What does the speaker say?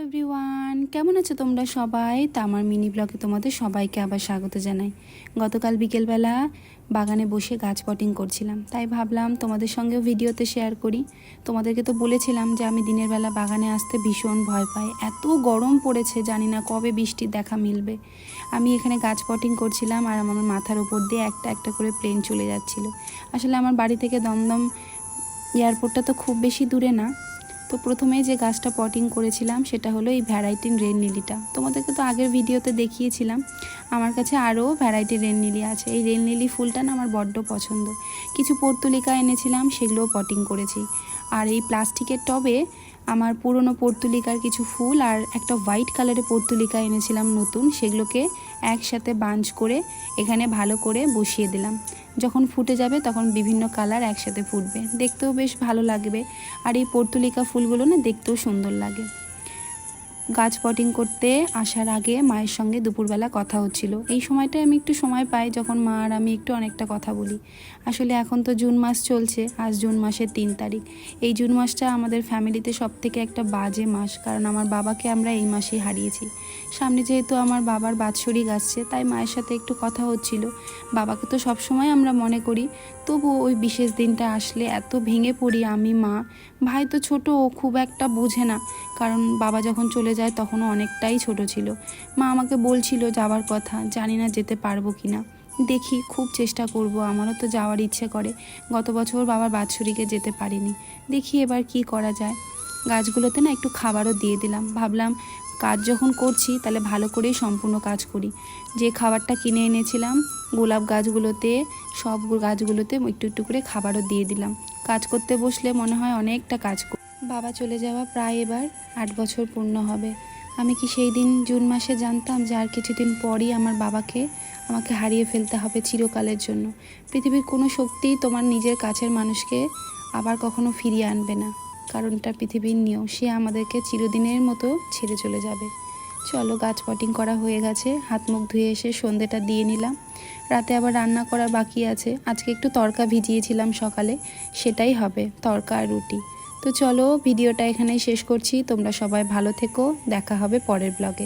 Everyone, কেমন আছো তোমরা সবাই? তা আমার মিনি ব্লগে তোমাদের সবাইকে আবার স্বাগত জানাই। গতকাল বিকেলবেলা বাগানে বসে গাছ পটিং করছিলাম, তাই ভাবলাম তোমাদের সঙ্গেও ভিডিওতে শেয়ার করি। তোমাদেরকে তো বলেছিলাম যে আমি দিনের বেলা বাগানে আসতে ভীষণ ভয় পাই, এত গরম পড়েছে, জানি না কবে বৃষ্টির দেখা মিলবে। আমি এখানে গাছ পটিং করছিলাম আর আমার মাথার উপর দিয়ে একটা একটা করে প্লেন চলে যাচ্ছিল। আসলে আমার বাড়ি থেকে দমদম এয়ারপোর্টটা তো খুব বেশি দূরে না। তো প্রথমেই যে গাছটা পটিং করেছিলাম সেটা হলো এই ভ্যারাইটি রেন লিলিটা। তোমাদেরকে তো আগের ভিডিওতে দেখিয়েছিলাম। আমার কাছে আরও ভ্যারাইটি রেন লিলি আছে। এই রেন লিলি ফুলটা না আমার বড্ড পছন্দ। কিছু পর্তুলিকা এনেছিলাম, সেগুলোও পটিং করেছি। আর এই প্লাস্টিকের টবে আমার পুরনো পর্তুলিকার কিছু ফুল আর একটা হোয়াইট কালারের পর্তুলিকা এনেছিলাম নতুন, সেগুলোকে একসাথে বাঞ্চ করে এখানে ভালো করে বসিয়ে দিলাম। যখন ফুটে যাবে তখন বিভিন্ন কালার একসাথে ফুটবে, দেখতেও বেশ ভালো লাগবে। আর এই পর্তুলিকা ফুলগুলো না দেখতেও সুন্দর লাগে। গাছ পটিং করতে আসার আগে মায়ের সঙ্গে দুপুরবেলা কথা হচ্ছিল। এই সময়টায় আমি একটু সময় পাই যখন মা আর আমি একটু অনেকটা কথা বলি। আসলে এখন তো জুন মাস চলছে, আজ জুন মাসের 3 তারিখ। এই জুন মাসটা আমাদের ফ্যামিলিতে সবথেকে একটা বাজে মাস, কারণ আমার বাবাকে আমরা এই মাসেই হারিয়েছি। সামনে যেহেতু আমার বাবার বাৎসরিক আসছে, তাই মায়ের সাথে একটু কথা হচ্ছিল। বাবাকে তো সবসময় আমরা মনে করি, তবু ওই বিশেষ দিনটা আসলে এত ভেঙে পড়ি আমি, মা। ভাই তো ছোট, ও খুব একটা বোঝে না, কারণ বাবা যখন চলে যায় তখনও অনেকটাই ছোট ছিল। মা আমাকে বলছিল যাওয়ার কথা, জানি না যেতে পারবো কি না। দেখি, খুব চেষ্টা করব, আমারও তো যাওয়ার ইচ্ছে করে। গত বছর বাবার বাৎসরিকে যেতে পারিনি, দেখি এবার কি করা যায়। গাছগুলোতে না একটু খাবারও দিয়ে দিলাম, ভাবলাম কাজ যখন করছি তাহলে ভালো করেই সম্পূর্ণ কাজ করি। যে খাবারটা কিনে এনেছিলাম গোলাপ গাছগুলোতে, সব গাছগুলোতে একটু একটু করে খাবারও দিয়ে দিলাম। কাজ করতে বসলে মনে হয় অনেকটা কাজ। বাবা চলে যাওয়া প্রায় এবার 8 বছর পূর্ণ হবে। আমি কি সেই দিন জুন মাসে জানতাম যে আর কিছুদিন পরই আমার বাবাকে আমাকে হারিয়ে ফেলতে হবে চিরকালের জন্য। পৃথিবীর কোনো শক্তিই তোমার নিজের কাছের মানুষকে আবার কখনো ফিরিয়ে আনবে না, কারণ এটা পৃথিবীর নিয়ম। সে আমাদেরকে চিরদিনের মতো ছেড়ে চলে যাবে। চলো, গাছ পটিং করা হয়ে গেছে, হাত মুখ ধুয়ে এসে সন্ধেটা দিয়ে নিলাম। রাতে আবার রান্না করা বাকি আছে। আজকে একটু তড়কা ভিজিয়েছিলাম সকালে, সেটাই হবে, তড়কা আর রুটি। তো চলো, ভিডিওটা এখানেই শেষ করছি। তোমরা সবাই ভালো থেকো, দেখা হবে পরের ব্লগে।